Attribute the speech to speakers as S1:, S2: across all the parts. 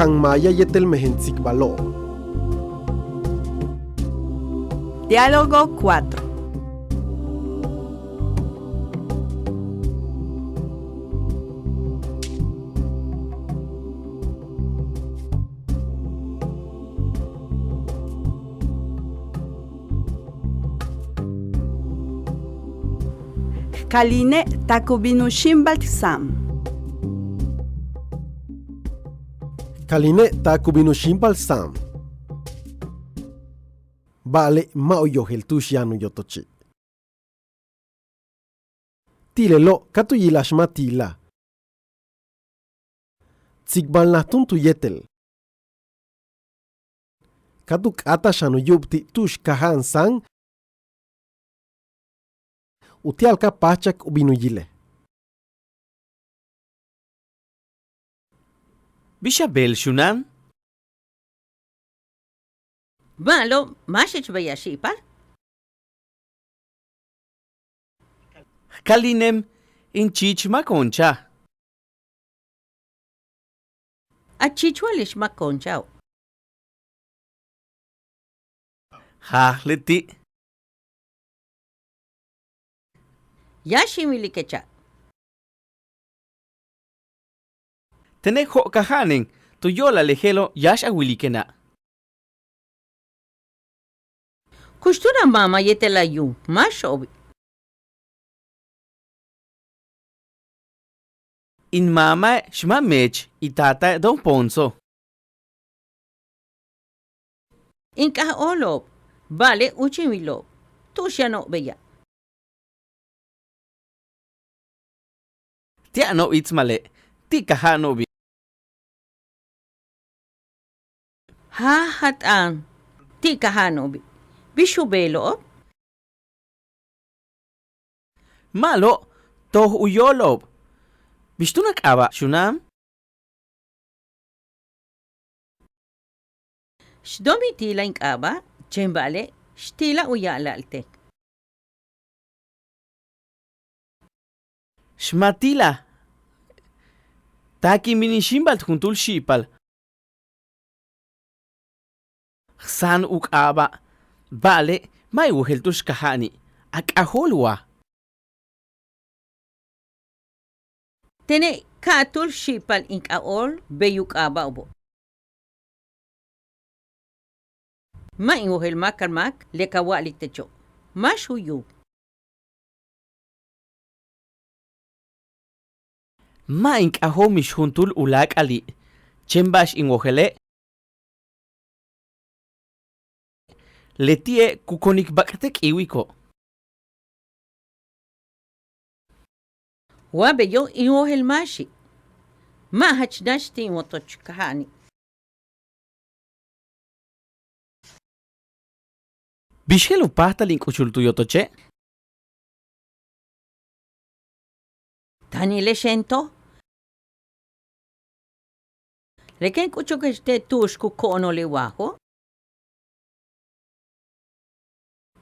S1: kan maya yetel mehentzikbalo.
S2: Diálogo 4. Kaline takubinushimbalk sam.
S1: Kaline takubinushimpa sam. Vale maoyohel tushianu yotochi. Tilelo katuyilashma tila. Tsikbalnahtun tuyetel. Katuk atashanu yubti tush kahan san. Utialka pachak ubinuyile.
S3: Bishabel Shunan?
S4: Malo, mashich bayashipal?
S3: Kalinem in chichma concha.
S4: Achichualish maconchao.
S3: Hahleti.
S4: Yashi milikecha.
S3: Tenejo kahanen, tuyola lejelo yash awilikena.
S4: Kustura mama yetela yu, mashobi.
S3: In mama shma mech itata don ponzo.
S4: Inka olob, vale uchimilo. Tushano beya.
S3: Tia no itzmale, ti kahanobi.
S4: Ha hatan. Tika hanobi. Bishubelo.
S3: Malo, toh uyolob. Bishtunak aba, Shunam?
S4: Shdomi tila inkaba, chembale, shtila uyala altek.
S3: Shmatila. Taki minishimbal juntul shipal. San uk aba. Vale, mai uheltush kahani. Ak aholwa.
S4: Tene katul shipal inkaol beyuk aba obo. Ma ingohel makarmak lekawalik techo. Mashuyu.
S3: Ma ink ahomish juntul ulak ali. Chembash ingojele. Letie kukonik baktek iwiko.
S4: Wabeyo ingohel mashi. Ma hachnashti motoch kahani.
S3: Bishelu pahta link uchultu yotoche.
S4: Tani leshento. Reken kuchukeste tushku kono lewaho.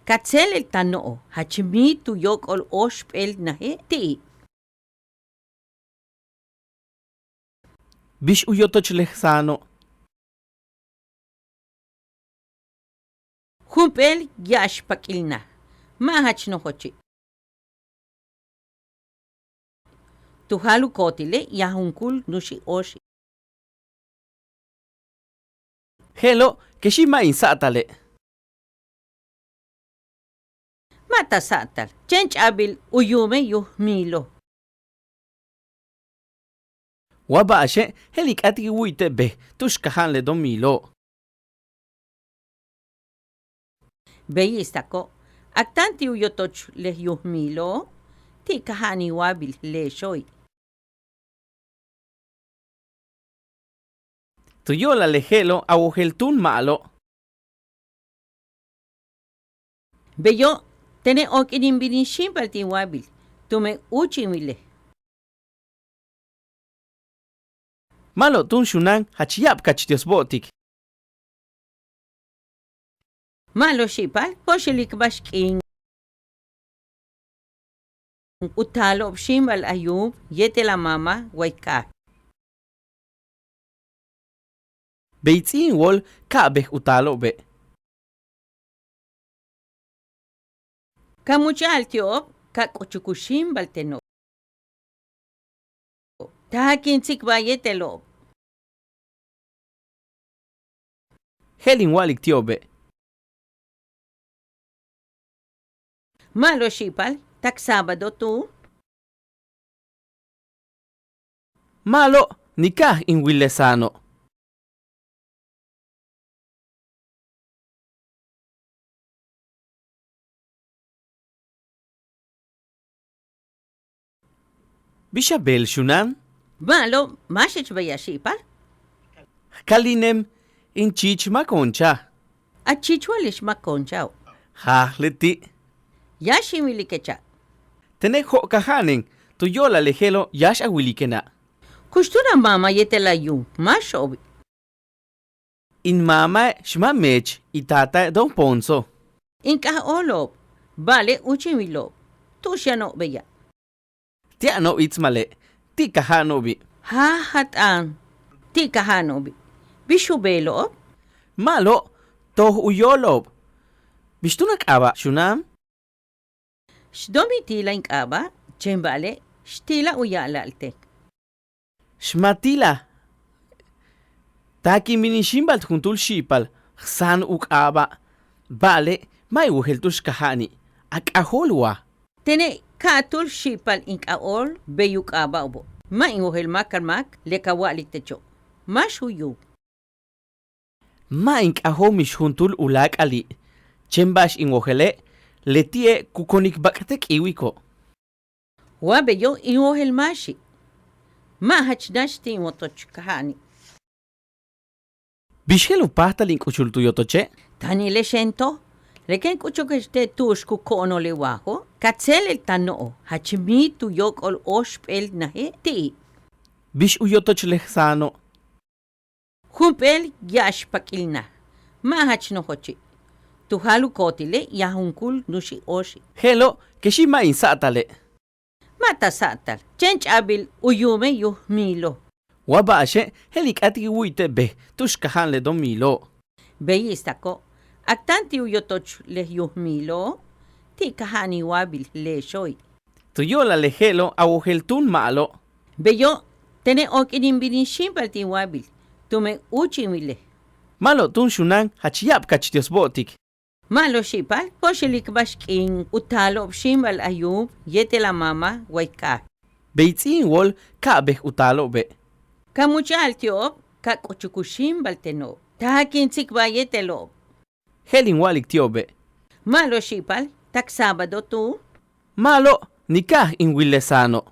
S4: Katzel el tano, hachimitu yok ol oshpel nahe ti.
S3: Bish uyotoch lehsano.
S4: Humpel yash pakilna. Mahach no hochi. Tuhalu kotile yahunkul nushi oshi.
S3: Hello, keshima insatale.
S4: Mata satal. Chench abil uyume yuh milo.
S3: Wabashe, helik ati wuite be. Tushkahan le domilo.
S4: Beyistako. Aktanti uyotoch le yuh milo. Ti kahani wabil le shoy.
S3: Tuyola lejelo awoheltun malo.
S4: Beyo, tene ok inimbinin shimpal ti wabil. Tume uchimile.
S3: Malo tun Shunan hachiyap kachtios botik.
S4: Malo shipal, koshelik bashking. Utalo shimbal ayub, yete la mama, waika.
S3: Beitzin wol kabeh utalo be.
S4: Kamuchal tiob kakuchukushim balteno. Tahakin sikbayetelo.
S3: Helin walik tiobe.
S4: Malo shipal, tak Sabado tu.
S3: Malo nikah in Willesano. Bishabel shunan?
S4: Malo, mashich baya shipal.
S3: Kalinem in chichma concha.
S4: A chichualish makonchao.
S3: Ha leti.
S4: Yashi milikecha.
S3: Tenejo kahanen. Tu yola lejelo yash awilikena.
S4: Kustura mama yetela yu, mashobi.
S3: In mama shma mech itata don ponso.
S4: Inka olob. Vale uchimilo. Tushano beya.
S3: Tia no itzmale. Ti kahanobi.
S4: Ha hatan. Tika hanobi. Bishubelo.
S3: Malo toh uyolob. Bishtunak aba shunam?
S4: Shdomi tila inkaba. Chembale. Shtila uyala altek.
S3: Shmatila. Taki minishimbal juntul shipal. San ukaba. Vale, mai uheltush kahani. Ak aholwa.
S4: Tene katul shipal inkaol beyuk aba ubo. Ma ingohel makarmak lekawalik techo. Mashuyu.
S3: Ma ink ahomish juntul ulak ali. Chembash ingojele. Letie kukonik baktek iwiko.
S4: Wabeyo ingohel mashi. Ma hachnashti motoch kahani.
S3: Bishelu pasta link uchultu yotoche?
S4: Tani leshento. Reken kuchokeste tushku kono lewaho. Katsel el tano. Hachmi tu yok ol oshpel nahe ti.
S3: Bish uyotoch lehsano.
S4: Humpel yash pakilna. Ma hachno hochi. Tu halu kotile yahunkul nushi oshi.
S3: Hello, keshima insatale.
S4: Mata satal. Chench abil uyume yuh milo.
S3: Wabashe, helik ati wuite be. Tushkahan le domilo.
S4: Beyistako. Aktanti uyotoch le yuh milo. Ti kahani wabil le shoy.
S3: Tuyola lehelo awoheltun malo.
S4: Beyo, tene ok inimbinin shimpal ti wabil. Tume uchimile.
S3: Malo tun shunan hachiyap kachtios botik.
S4: Malo shipal, poshelik bashkin utalo shimbal ayub yete la mama waika.
S3: Beitzin wol kabeh utalo be.
S4: Kamuchal tiob kakuchukushimbal teno. Tahakin sikbayetelo.
S3: Helin walik tiobe.
S4: Malo shipal, tak Sabado tu.
S3: Malo nikah in Willesano.